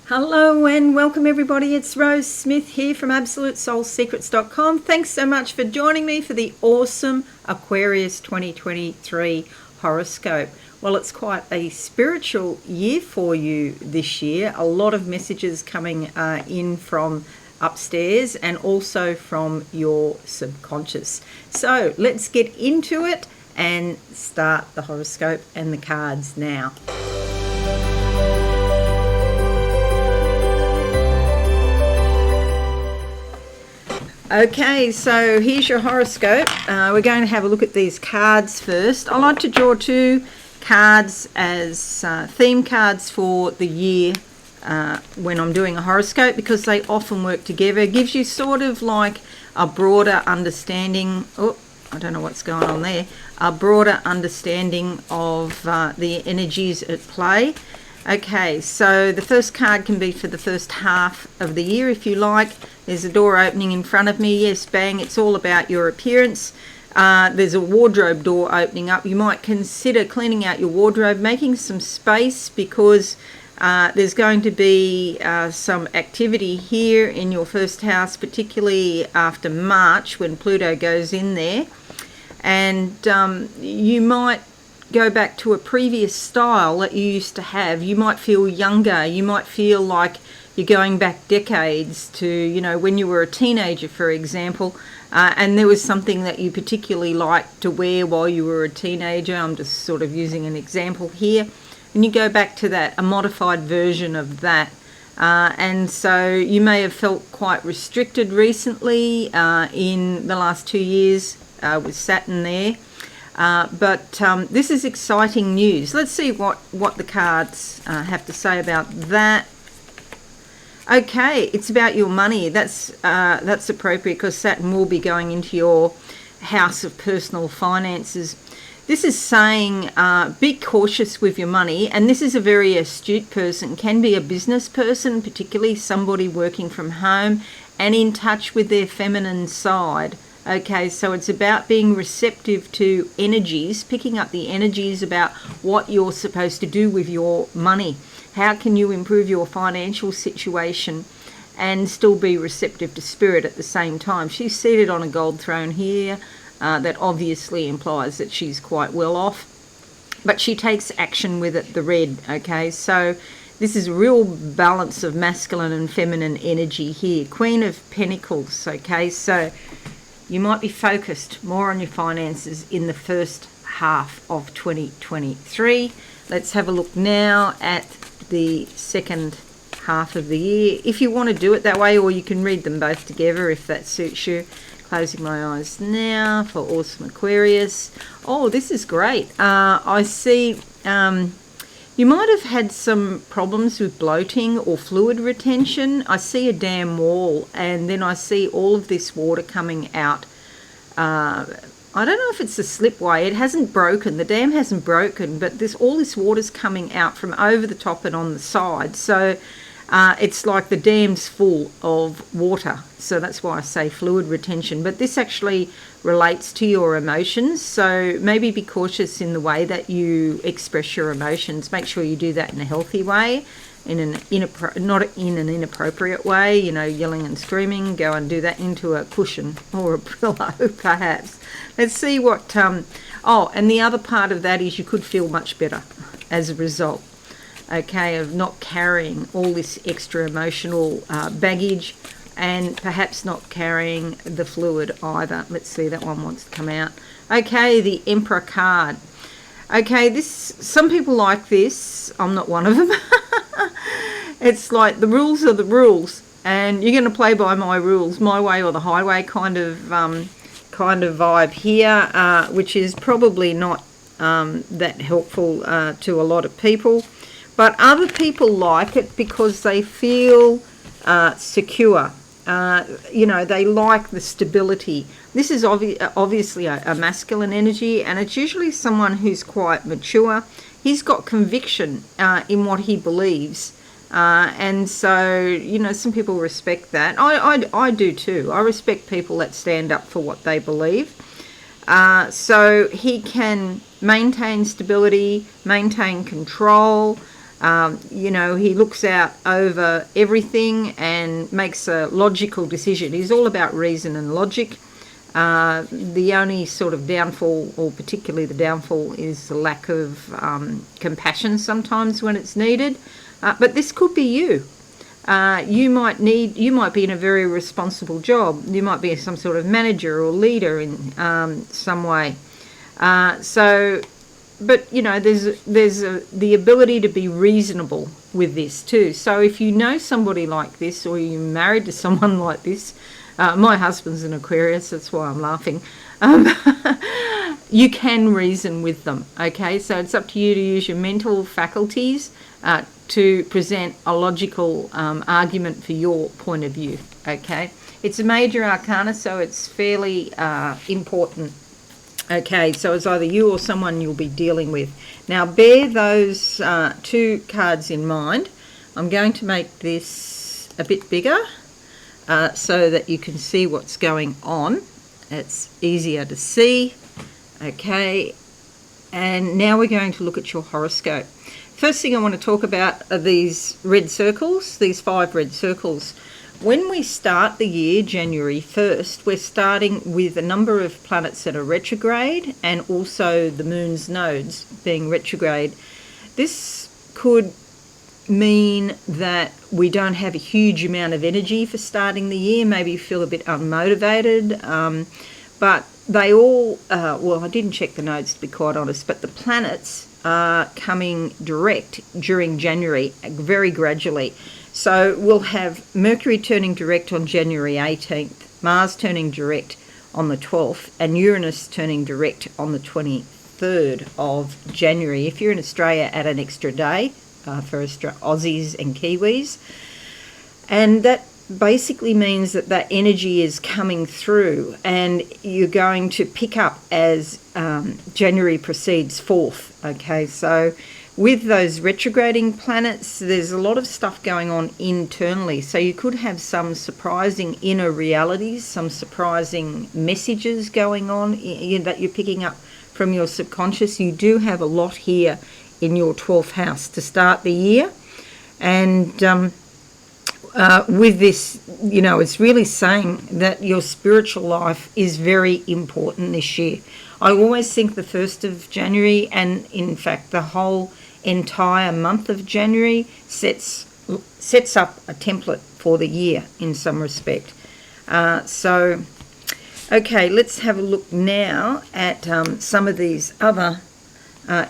Hello and welcome everybody, it's Rose Smith here from AbsoluteSoulSecrets.com. Thanks so much for joining me for the awesome Aquarius 2023 horoscope. Well, it's quite a spiritual year for you this year. A lot of messages coming in from upstairs and also from your subconscious. So let's get into it and start the horoscope and the cards now. Okay, so here's your horoscope. We're going to have a look at these cards first. I like to draw two cards as theme cards for the year when I'm doing a horoscope, because they often work together. It gives you sort of like a broader understanding. Oh, I don't know what's going on there. A broader understanding of the energies at play. Okay, so the first card can be for the first half of the year if you like. There's a door opening in front of me. Yes, bang, it's all about your appearance. There's a wardrobe door opening up. You might consider cleaning out your wardrobe, making some space, because there's going to be some activity here in your first house, particularly after March when Pluto goes in there. And you might go back to a previous style that you used to have. You might feel younger. You might feel like you're going back decades to, you know, when you were a teenager, for example, and there was something that you particularly liked to wear while you were a teenager. I'm just sort of using an example here. And you go back to that, a modified version of that. And so you may have felt quite restricted recently in the last 2 years with Saturn there. But this is exciting news. Let's see what the cards have to say about that. Okay, it's about your money. That's appropriate, because Saturn will be going into your house of personal finances. This is saying be cautious with your money, and this is a very astute person. Can be a business person, particularly somebody working from home and in touch with their feminine side. Okay, so it's about being receptive to energies, picking up the energies about what you're supposed to do with your money. How can you improve your financial situation and still be receptive to spirit at the same time? She's seated on a gold throne here. That obviously implies that she's quite well off. But she takes action with it, the red, okay? So this is a real balance of masculine and feminine energy here. Queen of Pentacles, okay? So you might be focused more on your finances in the first half of 2023. Let's have a look now at the second half of the year, if you want to do it that way, or you can read them both together if that suits you. Closing my eyes now for awesome Aquarius. Oh, this is great. I see you might have had some problems with bloating or fluid retention. I see a dam wall, and then I see all of this water coming out. I don't know if it's a slipway. It hasn't broken. The dam hasn't broken, but all this water's coming out from over the top and on the side. So it's like the dam's full of water. So that's why I say fluid retention. But this actually relates to your emotions. So maybe be cautious in the way that you express your emotions. Make sure you do that in a healthy way, not in an inappropriate way, you know, yelling and screaming. Go and do that into a cushion or a pillow, perhaps. Let's see what, and the other part of that is you could feel much better as a result, okay, of not carrying all this extra emotional baggage, and perhaps not carrying the fluid either. Let's see, that one wants to come out. Okay, the Emperor card. Okay, some people like this. I'm not one of them. It's like the rules are the rules, and you're going to play by my rules, my way or the highway kind of vibe here, which is probably not that helpful to a lot of people. But other people like it because they feel secure. You know, they like the stability. This is obviously a masculine energy, and it's usually someone who's quite mature. He's got conviction in what he believes. And so, you know, some people respect that. I do too. I respect people that stand up for what they believe. So he can maintain stability, maintain control, You know, he looks out over everything and makes a logical decision. He's all about reason and logic. The only sort of downfall, or particularly the downfall, is the lack of compassion sometimes when it's needed. But this could be you. You might be in a very responsible job. You might be some sort of manager or leader in some way. But you know, there's the ability to be reasonable with this too. So if you know somebody like this, or you're married to someone like this, my husband's an Aquarius, that's why I'm laughing. You can reason with them. Okay, so it's up to you to use your mental faculties to present a logical argument for your point of view. Okay, it's a major arcana, so it's fairly important. Okay, so it's either you or someone you'll be dealing with. Now, bear those two cards in mind. I'm going to make this a bit bigger so that you can see what's going on. It's easier to see. Okay, and now we're going to look at your horoscope. First thing I want to talk about are these red circles, these 5 red circles. When we start the year, January 1st, we're starting with a number of planets that are retrograde, and also the moon's nodes being retrograde. This could mean that we don't have a huge amount of energy for starting the year. Maybe you feel a bit unmotivated, but they all, well, I didn't check the nodes to be quite honest, but the planets are coming direct during January, very gradually. So we'll have Mercury turning direct on January 18th, Mars turning direct on the 12th, and Uranus turning direct on the 23rd of January. If you're in Australia, add an extra day for Aussies and Kiwis. And that basically means that that energy is coming through, and you're going to pick up as January proceeds forth. Okay, so with those retrograding planets, there's a lot of stuff going on internally. So you could have some surprising inner realities, some surprising messages going on that you're picking up from your subconscious. You do have a lot here in your 12th house to start the year. And with this, you know, it's really saying that your spiritual life is very important this year. I always think the 1st of January, and in fact the whole entire month of January, sets up a template for the year in some respect. So, okay, let's have a look now at some of these other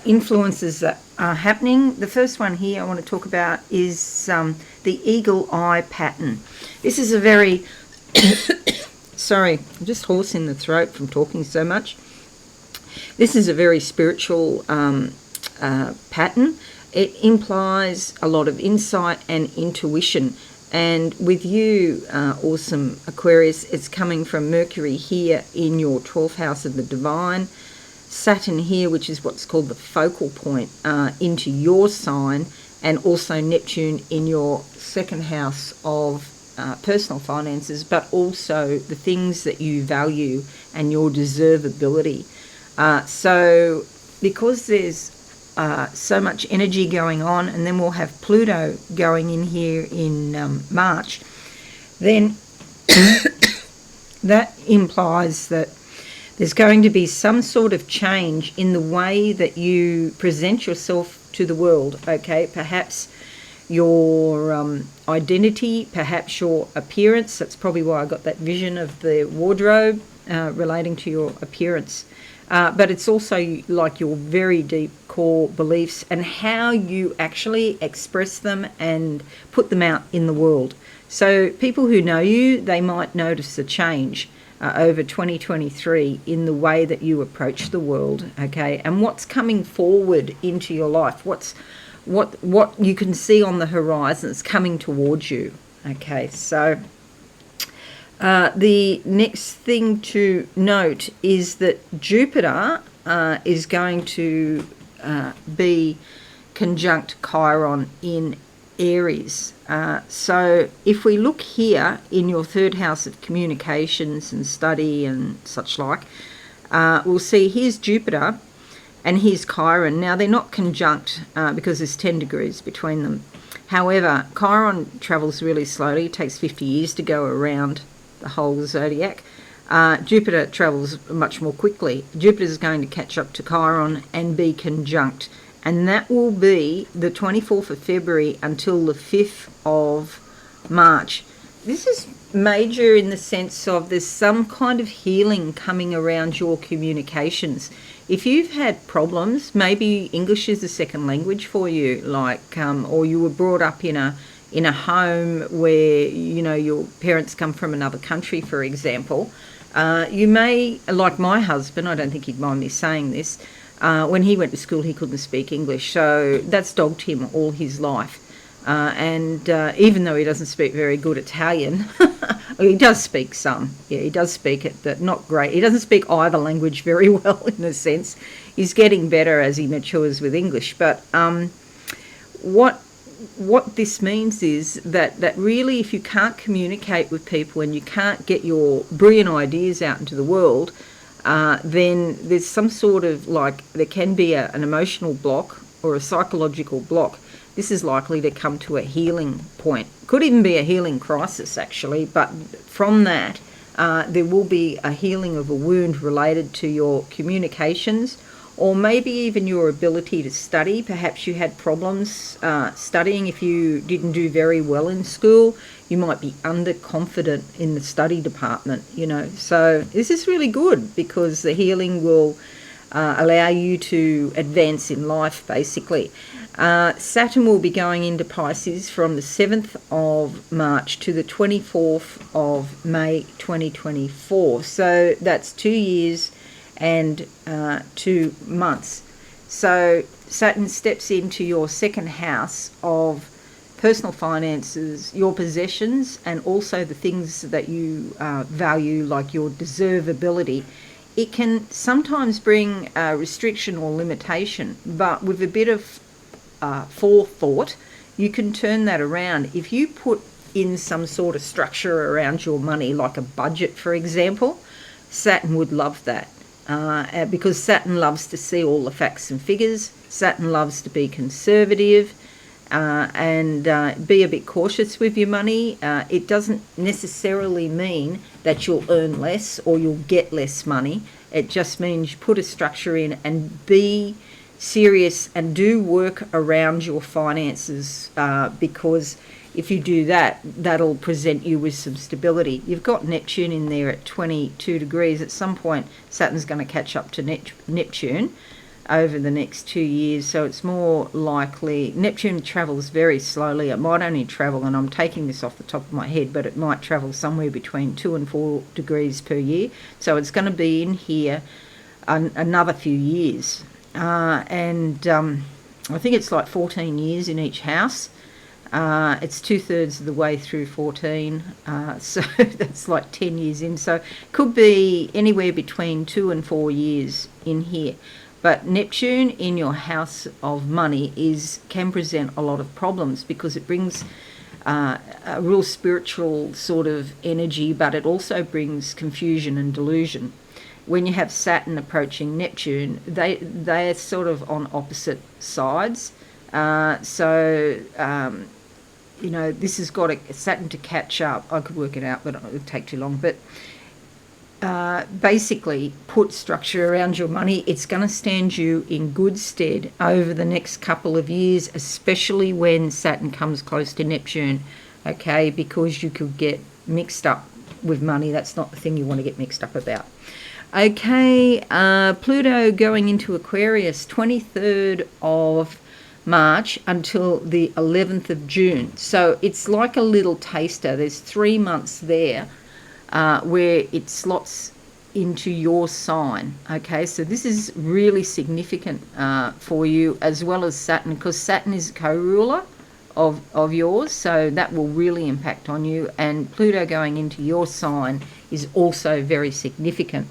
influences that are happening. The first one here I want to talk about is the eagle eye pattern. This is a very sorry, I'm just hoarse in the throat from talking so much. This is a very spiritual pattern. It implies a lot of insight and intuition. And with you, awesome Aquarius, it's coming from Mercury here in your 12th house of the divine, Saturn here, which is what's called the focal point, into your sign, and also Neptune in your 2nd house of personal finances, but also the things that you value and your deservability. So because there's so much energy going on, and then we'll have Pluto going in here in March, then that implies that there's going to be some sort of change in the way that you present yourself to the world. Okay, perhaps your identity, perhaps your appearance. That's probably why I got that vision of the wardrobe relating to your appearance. But it's also like your very deep core beliefs and how you actually express them and put them out in the world. So people who know you, they might notice a change over 2023 in the way that you approach the world, okay, and what's coming forward into your life, what you can see on the horizon is coming towards you. Okay, so the next thing to note is that Jupiter is going to be conjunct Chiron in Aries. So if we look here in your 3rd house of communications and study and such like, we'll see here's Jupiter, and here's Chiron. Now, they're not conjunct because there's 10 degrees between them. However, Chiron travels really slowly. It takes 50 years to go around the whole zodiac. Jupiter travels much more quickly. Jupiter is going to catch up to Chiron and be conjunct, and that will be the 24th of February until the 5th of March. This is major in the sense of there's some kind of healing coming around your communications. If you've had problems, maybe English is a second language for you, like or you were brought up in a home where, you know, your parents come from another country, for example. You may, like my husband, I don't think he'd mind me saying this, when he went to school he couldn't speak English, so that's dogged him all his life. And even though he doesn't speak very good Italian, he does speak some. Yeah, he does speak it, but not great. He doesn't speak either language very well, in a sense. He's getting better as he matures with English. But what this means is that really, if you can't communicate with people and you can't get your brilliant ideas out into the world, then there's some sort of, like, there can be an emotional block or a psychological block. This is likely to come to a healing point. Could even be a healing crisis, actually, but from that, there will be a healing of a wound related to your communications, or maybe even your ability to study. Perhaps you had problems studying. If you didn't do very well in school, you might be underconfident in the study department, you know. So this is really good because the healing will allow you to advance in life, basically. Saturn will be going into Pisces from the 7th of March to the 24th of May 2024. So that's 2 years and 2 months. So Saturn steps into your second house of personal finances, your possessions, and also the things that you value, like your deservability. It can sometimes bring restriction or limitation, but with a bit of forethought, you can turn that around. If you put in some sort of structure around your money, like a budget, for example, Saturn would love that. Because Saturn loves to see all the facts and figures. Saturn loves to be conservative and be a bit cautious with your money. It doesn't necessarily mean that you'll earn less or you'll get less money. It just means you put a structure in and be serious and do work around your finances, because if you do that, that'll present you with some stability. You've got Neptune in there at 22 degrees. At some point, Saturn's going to catch up to Neptune over the next 2 years, so it's more likely. Neptune travels very slowly. It might only travel, and I'm taking this off the top of my head, but it might travel somewhere between 2 and 4 degrees per year. So it's going to be in here another few years. I think it's like 14 years in each house. It's 2/3 of the way through 14, so that's like 10 years in. So it could be anywhere between 2 and 4 years in here. But Neptune in your house of money can present a lot of problems because it brings a real spiritual sort of energy, but it also brings confusion and delusion. When you have Saturn approaching Neptune, they're sort of on opposite sides. You know, this has got Saturn to catch up. I could work it out, but it would take too long. But basically, put structure around your money. It's going to stand you in good stead over the next couple of years, especially when Saturn comes close to Neptune, okay, because you could get mixed up with money. That's not the thing you want to get mixed up about. Okay, Pluto going into Aquarius, 23rd of March until the 11th of June. So it's like a little taster. There's 3 months there where it slots into your sign. Okay, so this is really significant for you, as well as Saturn, because Saturn is co-ruler of yours, so that will really impact on you. And Pluto going into your sign is also very significant.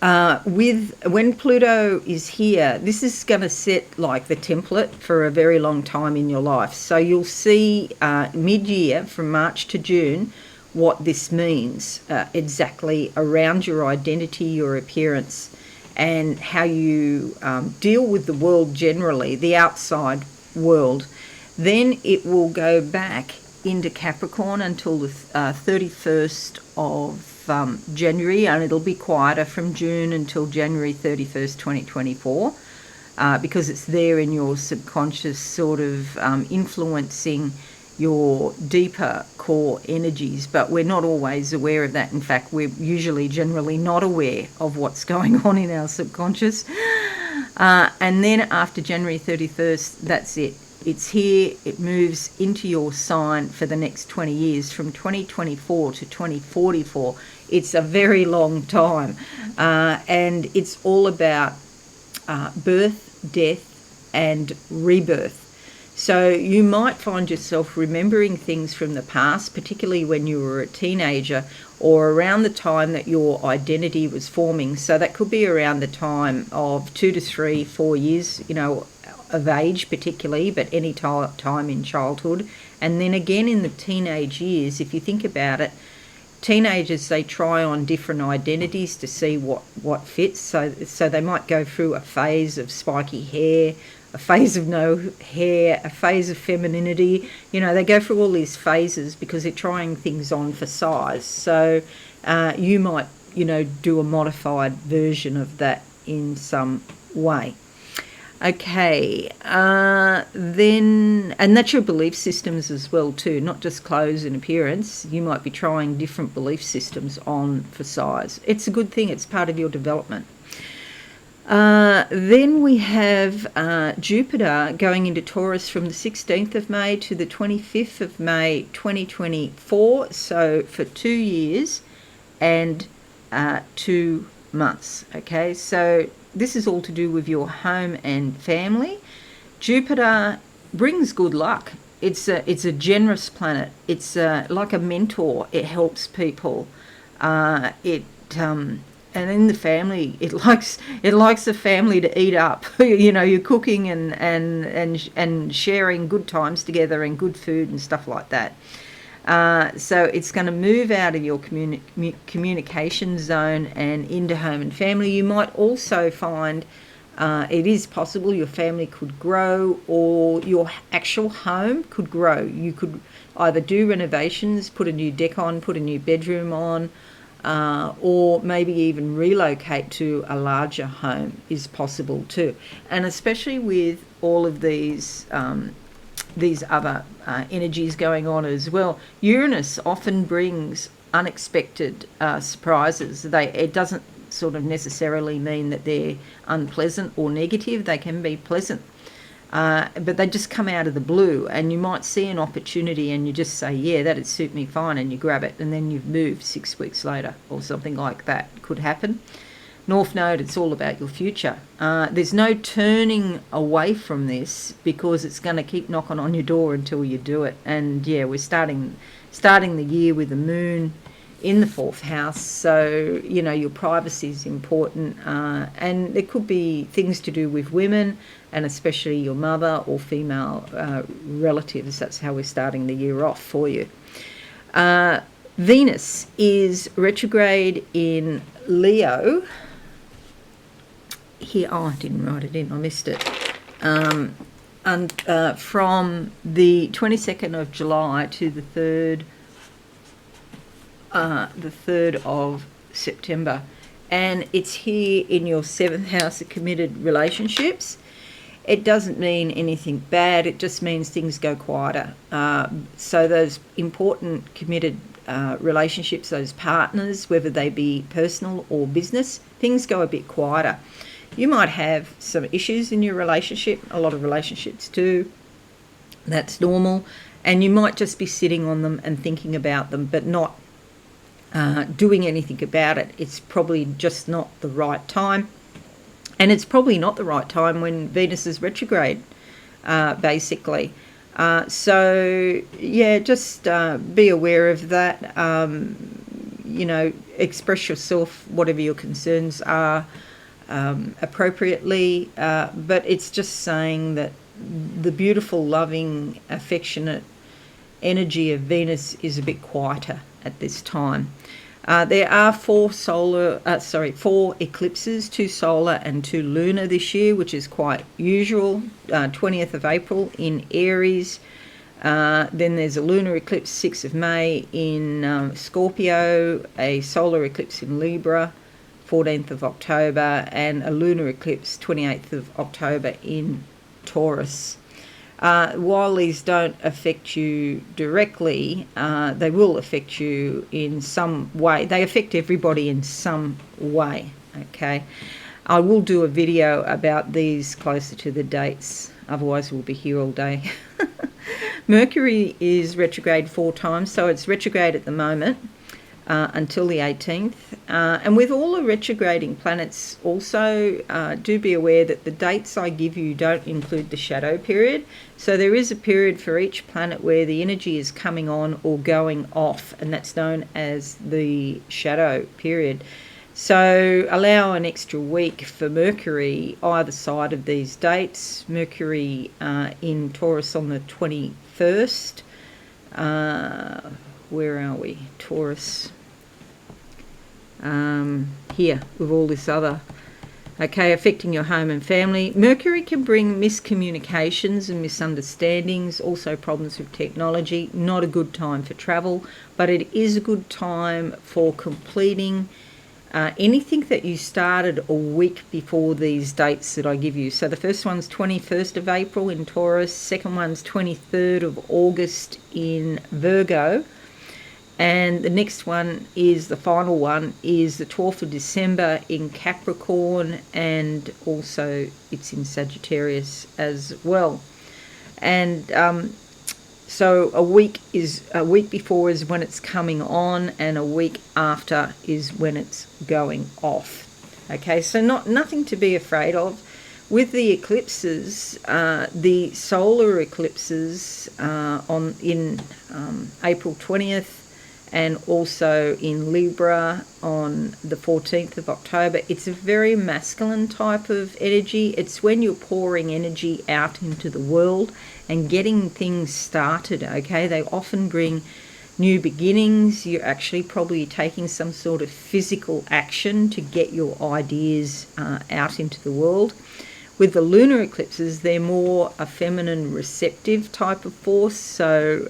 When Pluto is here, this is going to set like the template for a very long time in your life. So you'll see mid-year from March to June what this means exactly around your identity, your appearance, and how you deal with the world generally, the outside world. Then it will go back into Capricorn until the 31st of January, and it'll be quieter from June until January 31st, 2024, because it's there in your subconscious, sort of influencing your deeper core energies, but we're not always aware of that. In fact, we're usually generally not aware of what's going on in our subconscious. And then after January 31st, that's it. It's here. It moves into your sign for the next 20 years, from 2024 to 2044. It's a very long time. And it's all about birth, death, and rebirth. So you might find yourself remembering things from the past, particularly when you were a teenager or around the time that your identity was forming. So that could be around the time of 2 to 3, 4 years, of age particularly, but any time in childhood. And then again in the teenage years, if you think about it, teenagers, they try on different identities to see what fits. So they might go through a phase of spiky hair, a phase of no hair, a phase of femininity. They go through all these phases because they're trying things on for size. So you might, do a modified version of that in some way. Okay, then, and that's your belief systems as well too, not just clothes and appearance. You might be trying different belief systems on for size. It's a good thing. It's part of your development. Then we have Jupiter going into Taurus from the 16th of May to the 25th of May 2024, so for 2 years and 2 months. Okay, so this is all to do with your home and family. Jupiter brings good luck. It's a generous planet. It's like a mentor. It helps people. And in the family, it likes the family to eat up. You're cooking and sharing good times together and good food and stuff like that. So it's going to move out of your communication zone and into home and family. You might also find it is possible your family could grow, or your actual home could grow. You could either do renovations, put a new deck on, put a new bedroom on, or maybe even relocate to a larger home is possible too. And especially with all of these other energies going on as well, Uranus often brings unexpected surprises. It doesn't sort of necessarily mean that they're unpleasant or negative. They can be pleasant. But they just come out of the blue, and you might see an opportunity and you just say, yeah, that'd suit me fine, and you grab it, and then you've moved 6 weeks later or something like that could happen. North Node, it's all about your future. There's no turning away from this, because it's going to keep knocking on your door until you do it. And yeah, we're starting the year with the moon in the 4th house, so your privacy is important, and there could be things to do with women, and especially your mother or female relatives. That's how we're starting the year off for you. Venus is retrograde in Leo. Here, I didn't write it in, I missed it. And from the 22nd of July to the 3rd of September, and it's here in your 7th house of committed relationships. It doesn't mean anything bad, it just means things go quieter. So those important committed relationships, those partners, whether they be personal or business, things go a bit quieter. You might have some issues in your relationship, a lot of relationships do, that's normal, and you might just be sitting on them and thinking about them, but not doing anything about it. It's probably just not the right time, and it's probably not the right time when Venus is retrograde, basically. So yeah, just be aware of that. Express yourself, whatever your concerns are, appropriately, but it's just saying that the beautiful, loving, affectionate energy of Venus is a bit quieter at this time. There are four eclipses, 2 solar and 2 lunar this year, which is quite usual. 20th of April in Aries. Then there's a lunar eclipse 6th of May in Scorpio, a solar eclipse in Libra 14th of October, and a lunar eclipse 28th of October in Taurus. While these don't affect you directly, they will affect you in some way. They affect everybody in some way, okay? I will do a video about these closer to the dates, otherwise we'll be here all day. Mercury is retrograde 4 times, so it's retrograde at the moment until the 18th. And with all the retrograding planets also, do be aware that the dates I give you don't include the shadow period. So there is a period for each planet where the energy is coming on or going off, and that's known as the shadow period. So allow an extra week for Mercury either side of these dates. Mercury in Taurus on the 21st. Where are we? Taurus. Here, with all this other. Okay, affecting your home and family. Mercury can bring miscommunications and misunderstandings, also problems with technology. Not a good time for travel, but it is a good time for completing anything that you started a week before these dates that I give you. So the first one's 21st of April in Taurus, second one's 23rd of August in Virgo, and the next one is, the final one, is the 12th of December in Capricorn, and also it's in Sagittarius as well. And so a week before is when it's coming on, and a week after is when it's going off. Okay, so nothing to be afraid of. With the eclipses, the solar eclipses in April 20th, and also in Libra on the 14th of October, it's a very masculine type of energy. It's when you're pouring energy out into the world and getting things started, okay? They often bring new beginnings. You're actually probably taking some sort of physical action to get your ideas out into the world. With the lunar eclipses, they're more a feminine receptive type of force. So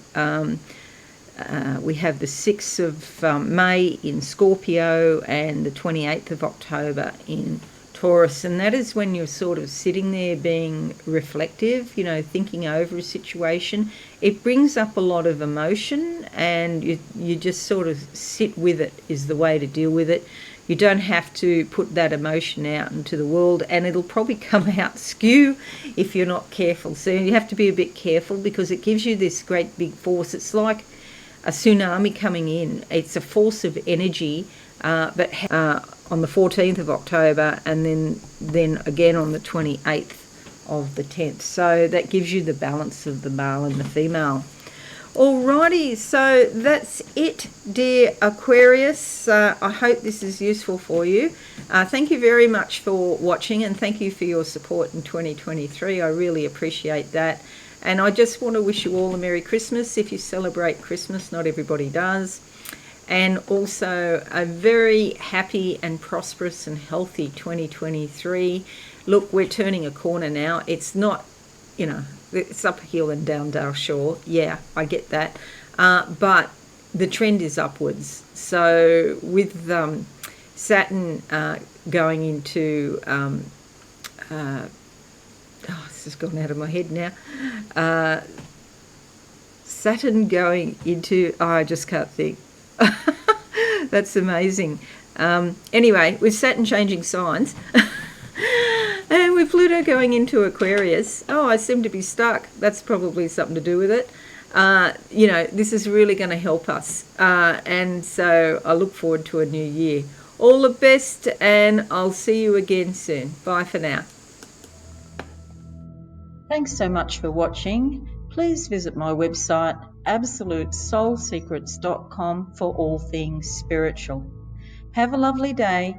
we have the 6th of May in Scorpio and the 28th of October in Taurus, and that is when you're sort of sitting there being reflective, you know, thinking over a situation. It brings up a lot of emotion, and you just sort of sit with it is the way to deal with it. You don't have to put that emotion out into the world, and it'll probably come out skew if you're not careful. So you have to be a bit careful, because it gives you this great big force. It's like a tsunami coming in. It's a force of energy, but on the 14th of October, and then again on the 28th of the 10th. So that gives you the balance of the male and the female. Alrighty, so that's it, dear Aquarius. I hope this is useful for you. Thank you very much for watching, and thank you for your support in 2023. I really appreciate that. And I just want to wish you all a Merry Christmas if you celebrate Christmas. Not everybody does. And also a very happy and prosperous and healthy 2023. Look, we're turning a corner now. It's not, you know, it's uphill and down Dale Shore. Yeah, I get that. But the trend is upwards. So with Saturn going into... this has gone out of my head now. Saturn going into... Oh, I just can't think. That's amazing. Anyway, with Saturn changing signs, and with Pluto going into Aquarius, oh, I seem to be stuck. That's probably something to do with it. You know, this is really going to help us. And so I look forward to a new year. All the best, and I'll see you again soon. Bye for now. Thanks so much for watching. Please visit my website, absolutesoulsecrets.com, for all things spiritual. Have a lovely day.